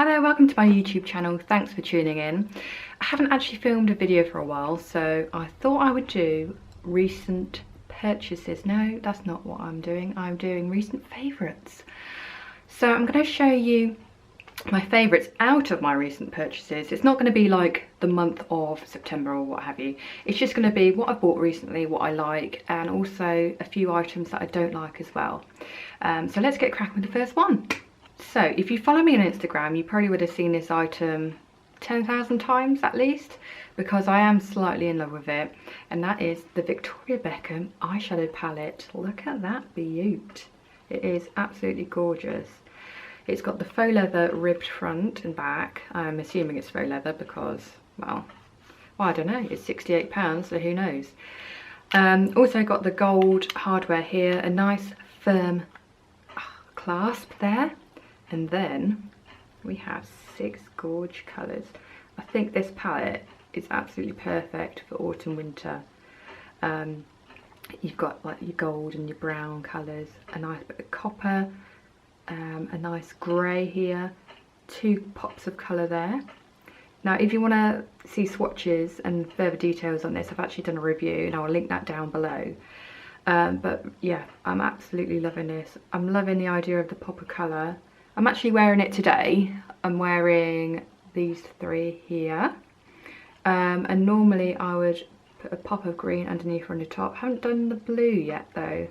Hi there, welcome to my YouTube channel. Thanks for tuning in. I haven't actually filmed a video for a while, so I thought I would do recent purchases. No, that's not what I'm doing. I'm doing recent favourites. So I'm going to show you my favourites out of my recent purchases. It's not going to be like the month of September or what have you. It's just going to be what I've bought recently, what I like, and also a few items that I don't like as well. So let's get cracking with the first one. So if you follow me on Instagram, you probably would have seen this item 10,000 times at least, because I am slightly in love with it, and that is the Victoria Beckham eyeshadow palette. Look at that beaut. It is absolutely gorgeous. It's got the faux leather ribbed front and back. I'm assuming it's faux leather because, well, I don't know, it's £68, so who knows. Also got the gold hardware here, a nice firm clasp there. And then we have 6 gorge colours. I think this palette is absolutely perfect for autumn winter. You've got like your gold and your brown colours, a nice bit of copper, a nice grey here, 2 pops of colour there. Now if you want to see swatches and further details on this, I've actually done a review and I'll link that down below. But yeah, I'm absolutely loving this. I'm loving the idea of the pop of colour. I'm actually wearing it today. I'm wearing these 3 here. And normally I would put a pop of green underneath or on the top. Haven't done the blue yet though,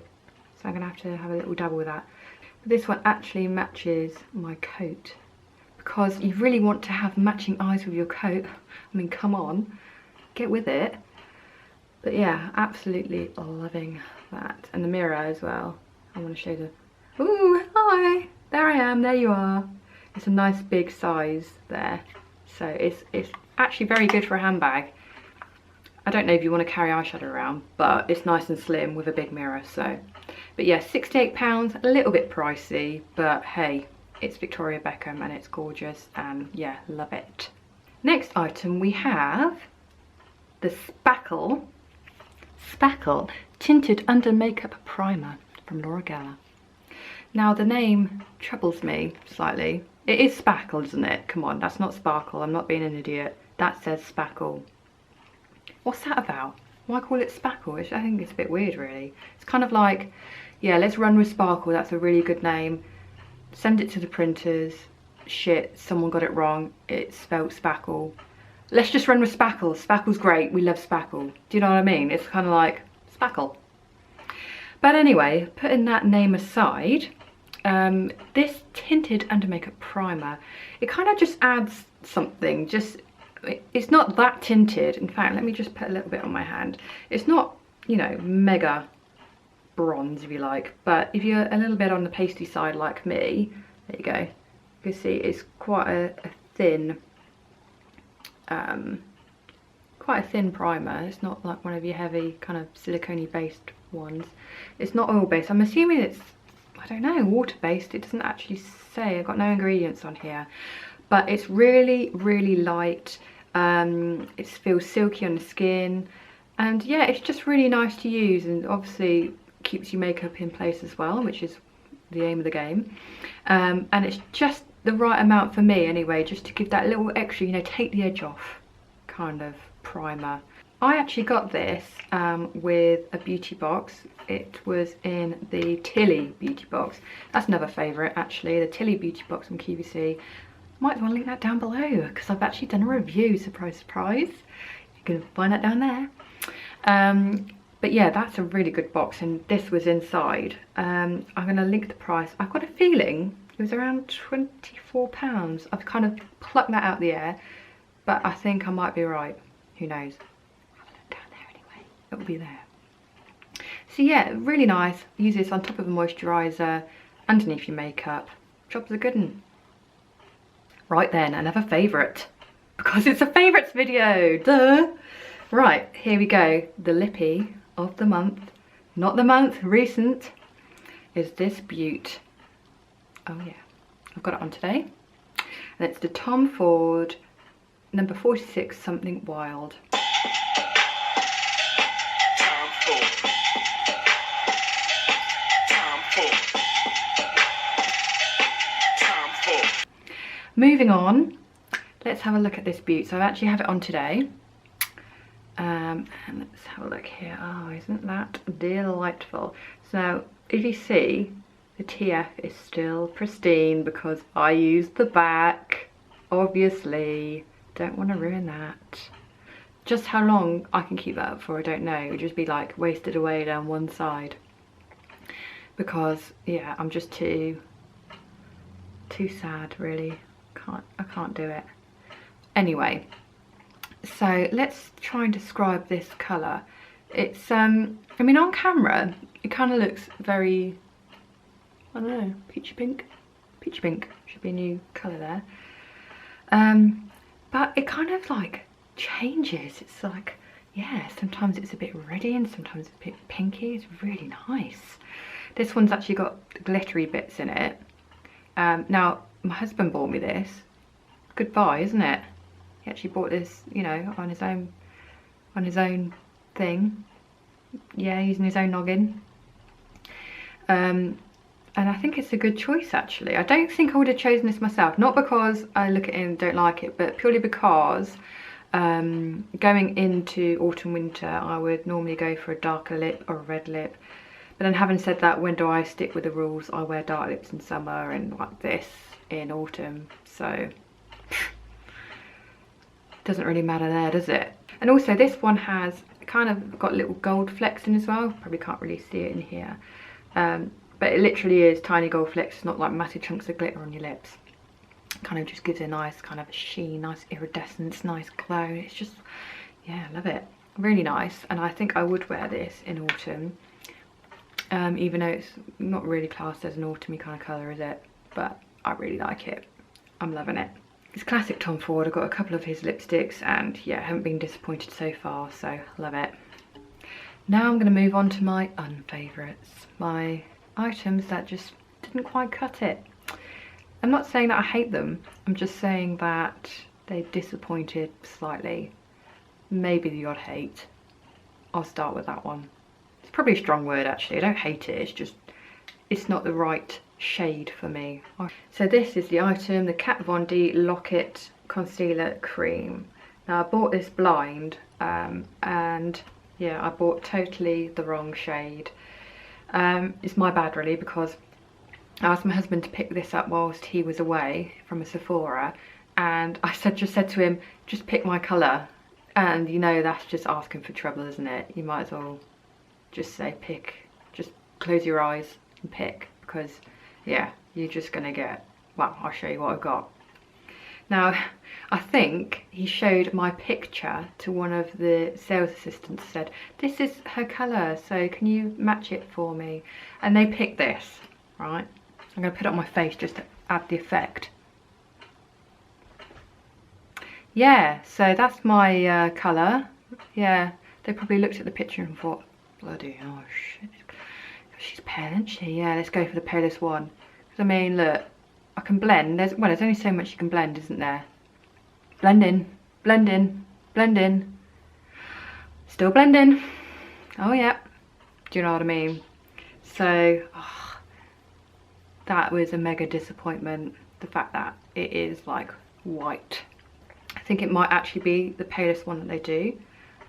so I'm gonna have to have a little dabble with that. But this one actually matches my coat, because you really want to have matching eyes with your coat. I mean, come on, get with it. But yeah, absolutely loving that. And the mirror as well. I want to show the, ooh, hi. There I am, there you are. It's a nice big size there. So it's actually very good for a handbag. I don't know if you want to carry eyeshadow around, but it's nice and slim with a big mirror. So, but yeah, £68, a little bit pricey, but hey, it's Victoria Beckham and it's gorgeous, and yeah, love it. Next item we have the Spackle Tinted Under Makeup Primer from Laura Gellar. Now the name troubles me slightly. It is Spackle, isn't it? Come on, that's not Sparkle. I'm not being an idiot. That says Spackle. What's that about? Why call it Spackle? I think it's a bit weird, really. It's kind of like, yeah, let's run with Sparkle. That's a really good name. Send it to the printers. Shit, someone got it wrong. It's spelled Spackle. Let's just run with Spackle. Spackle's great. We love Spackle. Do you know what I mean? It's kind of like Spackle. But anyway, putting that name aside, this Tinted Under Makeup Primer, it kind of just adds something. It's not that tinted. In fact, let me just put a little bit on my hand. It's not, you know, mega bronze, if you like, but if you're a little bit on the pasty side like me, there you go. You can see it's quite a thin, primer. It's not like one of your heavy kind of silicone based ones. It's not oil based. I'm assuming it's, I don't know, water based. It doesn't actually say. I've got no ingredients on here, but it's really, really light. It feels silky on the skin, and yeah, it's just really nice to use, and obviously keeps your makeup in place as well, which is the aim of the game. And it's just the right amount for me anyway, just to give that little extra, you know, take the edge off kind of primer. I actually got this with a beauty box. It was in the Tilly beauty box. That's another favourite actually, the Tilly beauty box from QVC. Might as well link that down below, because I've actually done a review, surprise surprise. You can find that down there. But yeah, that's a really good box, and this was inside. I'm going to link the price. I've got a feeling it was around £24. I've kind of plucked that out of the air, but I think I might be right. Who knows? Have a look down there anyway. It will be there. So yeah, really nice. Use this on top of a moisturiser, underneath your makeup. Job's a good one. Right then, another favourite, because it's a favourites video, duh. Right, here we go. The lippy of the month, not the month, recent, is this beaut. Oh yeah, I've got it on today. And it's the Tom Ford number 46 Something Wild. Moving on, let's have a look at this beaut. So I actually have it on today. And let's have a look here. Oh, isn't that delightful? So if you see, the TF is still pristine because I used the back, obviously. Don't want to ruin that. Just how long I can keep that up for, I don't know. It would just be like wasted away down one side. Because, yeah, I'm just too sad, really. I can't do it. Anyway, so let's try and describe this colour. It's, I mean, on camera, it kind of looks very, I don't know, peachy pink. Peachy pink should be a new colour there. But it kind of like changes. It's like, yeah, sometimes it's a bit reddy and sometimes it's a bit pinky. It's really nice. This one's actually got glittery bits in it. Now, my husband bought me this. Good buy, isn't it? He actually bought this, you know, on his own thing. Yeah, using his own noggin. And I think it's a good choice, actually. I don't think I would have chosen this myself. Not because I look at it and don't like it, but purely because going into autumn winter, I would normally go for a darker lip or a red lip. But then having said that, when do I stick with the rules? I wear dark lips in summer and like this in autumn. So doesn't really matter there, does it? And also this one has kind of got little gold flecks in as well. Probably can't really see it in here. But it literally is tiny gold flecks, not like massive chunks of glitter on your lips. Kind of just gives a nice kind of sheen, nice iridescence, nice glow. It's just, yeah, I love it. Really nice. And I think I would wear this in autumn. Even though it's not really classed as an autumny kind of colour, is it? But I really like it. I'm loving it. It's classic Tom Ford. I've got a couple of his lipsticks and yeah, haven't been disappointed so far, so love it. Now I'm going to move on to my unfavourites. My items that just didn't quite cut it. I'm not saying that I hate them, I'm just saying that they disappointed slightly. Maybe the odd hate. I'll start with that one. It's probably a strong word actually, I don't hate it, it's just, it's not the right shade for me. So this is the item, the Kat Von D Locket Concealer Cream. Now I bought this blind and yeah, I bought totally the wrong shade. It's my bad really, because I asked my husband to pick this up whilst he was away from a Sephora, and I just said to him, just pick my colour. And you know, that's just asking for trouble, isn't it? You might as well just say pick, just close your eyes and pick, because yeah, you're just gonna get, well, I'll show you what I've got. Now, I think he showed my picture to one of the sales assistants, said, this is her colour, so can you match it for me? And they picked this, right? I'm going to put it on my face just to add the effect. Yeah, so that's my colour. Yeah, they probably looked at the picture and thought, bloody, oh shit, she's pale, isn't she? Yeah, let's go for the palest one. Because I mean, look, I can blend. There's only so much you can blend, isn't there? Blend in, blend in, blend in. Still blending. Oh yeah. Do you know what I mean? So, oh, that was a mega disappointment. The fact that it is like white. I think it might actually be the palest one that they do.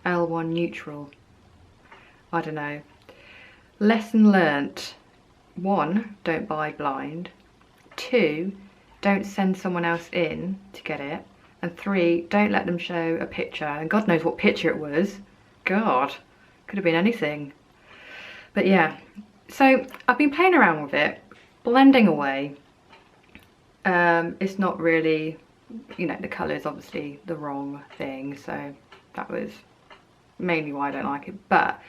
L1 Neutral. I don't know. Lesson learnt. 1, don't buy blind. 2, don't send someone else in to get it. And 3, don't let them show a picture. And God knows what picture it was. God, could have been anything. But yeah, so I've been playing around with it, blending away. It's not really, you know, the colour is obviously the wrong thing. So that was mainly why I don't like it. But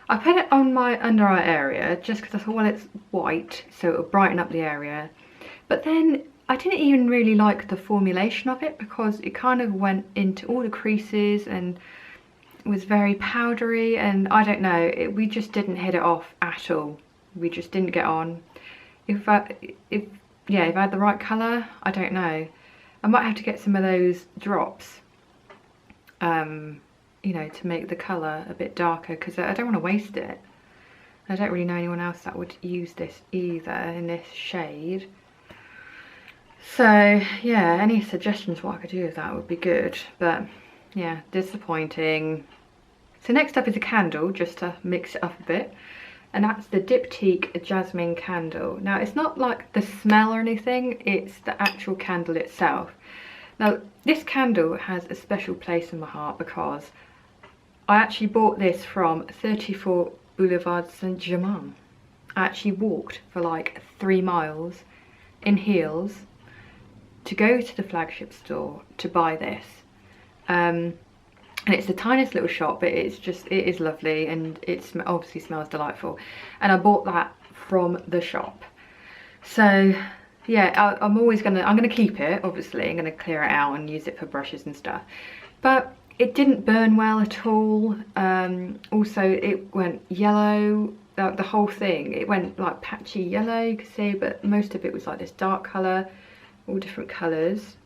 I put it on my under eye area just because I thought, well, it's white, so it'll brighten up the area. But then I didn't even really like the formulation of it, because it kind of went into all the creases and was very powdery, and I don't know, we just didn't hit it off at all. We just didn't get on. If I had the right colour, I don't know. I might have to get some of those drops, you know, to make the colour a bit darker, because I don't want to waste it. I don't really know anyone else that would use this either in this shade. So yeah, any suggestions what I could do with that would be good, but yeah, disappointing. So next up is a candle, just to mix it up a bit, and that's the Diptyque Jasmine candle. Now it's not like the smell or anything, it's the actual candle itself. Now this candle has a special place in my heart because I actually bought this from 34 Boulevard Saint-Germain. I actually walked for like 3 miles in heels to go to the flagship store to buy this. And it's the tiniest little shop, but it is lovely, and it obviously smells delightful. And I bought that from the shop. So yeah, I'm gonna keep it, obviously. I'm gonna clear it out and use it for brushes and stuff. But it didn't burn well at all. Also, it went yellow. The whole thing, it went like patchy yellow, you can see, but most of it was like this dark colour, all different colours.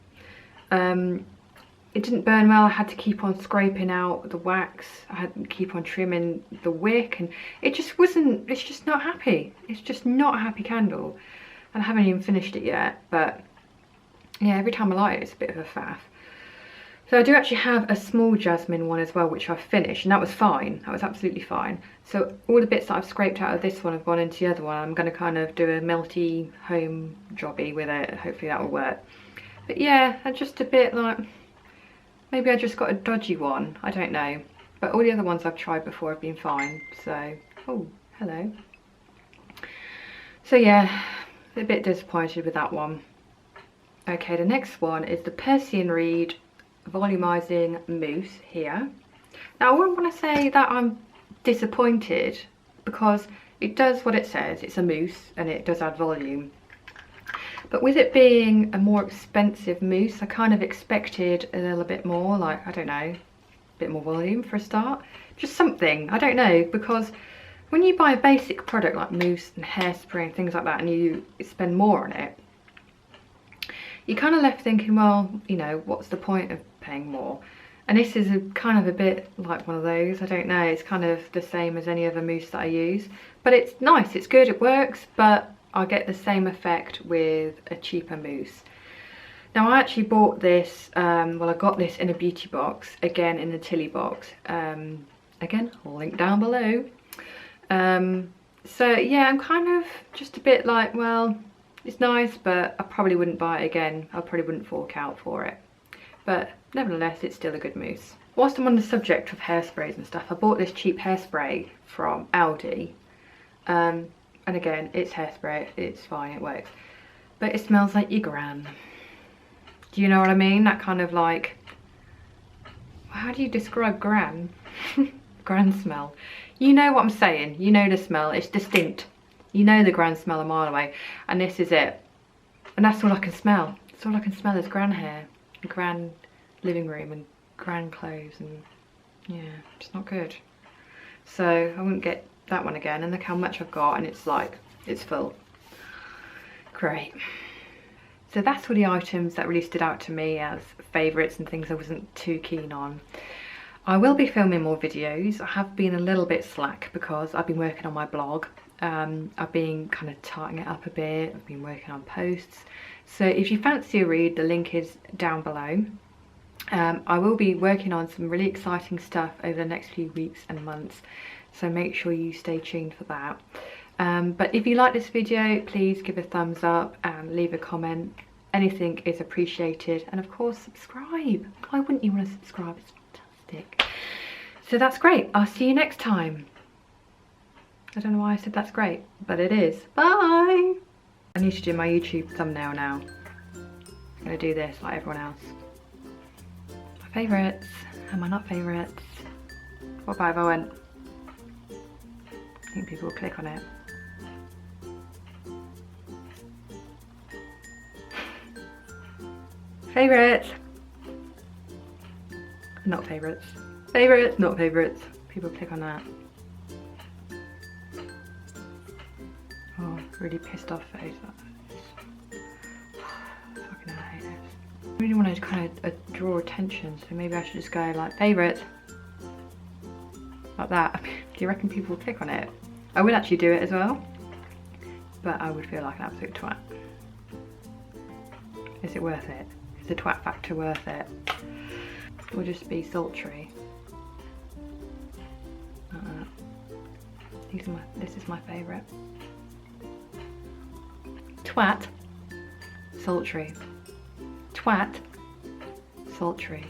It didn't burn well. I had to keep on scraping out the wax. I had to keep on trimming the wick, and it just wasn't, it's just not happy. It's just not a happy candle. And I haven't even finished it yet, but yeah, every time I light it, it's a bit of a faff. So I do actually have a small jasmine one as well, which I've finished, and that was fine. That was absolutely fine. So all the bits that I've scraped out of this one have gone into the other one. I'm going to kind of do a melty home jobby with it. Hopefully that will work. But yeah, I'm just a bit like, maybe I just got a dodgy one. I don't know. But all the other ones I've tried before have been fine. So, oh, hello. So yeah, a bit disappointed with that one. Okay, the next one is the Persian Reed volumizing mousse here. Now I wouldn't want to say that I'm disappointed, because it does what it says. It's a mousse and it does add volume, but with it being a more expensive mousse, I kind of expected a little bit more, like, I don't know, a bit more volume for a start, just something, I don't know, because when you buy a basic product like mousse and hairspray and things like that, and you spend more on it, you're kind of left thinking, well, you know, what's the point of paying more? And this is kind of a bit like one of those. I don't know, it's kind of the same as any other mousse that I use, but it's nice, it's good, it works, but I get the same effect with a cheaper mousse. Now I actually bought this, well, I got this in a beauty box, again in the Tilly box, again, link down below. So yeah, I'm kind of just a bit like, well, it's nice, but I probably wouldn't buy it again. I probably wouldn't fork out for it. But nevertheless, it's still a good mousse. Whilst I'm on the subject of hairsprays and stuff, I bought this cheap hairspray from Aldi. And again, it's hairspray, it's fine, it works. But it smells like your gran. Do you know what I mean? That kind of like, how do you describe gran? Gran smell. You know what I'm saying. You know the smell, it's distinct. You know the gran smell a mile away, and this is it. And that's all I can smell. That's all I can smell is gran hair, and gran living room, and gran clothes, and yeah, it's not good. So I wouldn't get that one again, and look how much I've got, and it's like, it's full. Great. So that's all the items that really stood out to me as favourites and things I wasn't too keen on. I will be filming more videos. I have been a little bit slack because I've been working on my blog. I've been kind of tightening it up a bit. I've been working on posts. So if you fancy a read, the link is down below. I will be working on some really exciting stuff over the next few weeks and months. So make sure you stay tuned for that. But if you like this video, please give a thumbs up and leave a comment. Anything is appreciated. And of course, subscribe. Why wouldn't you want to subscribe? It's fantastic. So that's great. I'll see you next time. I don't know why I said that's great, but it is. Bye! I need to do my YouTube thumbnail now. I'm going to do this like everyone else. My favourites. Am I not favourites? What about if I went? I think people will click on it. Favourites. Not favourites. Favourites, not favourites. People click on that. Oh, really pissed off face. Fucking hell, I hate this. I really want to kind of draw attention, so maybe I should just go like favourites. Like that. Do you reckon people will click on it? I would actually do it as well, but I would feel like an absolute twat. Is it worth it? Is the twat factor worth it? Or just be sultry? This is my favourite. Twat, sultry. Twat, sultry.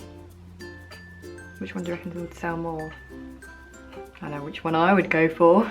Which one do you reckon would sell more? I know which one I would go for.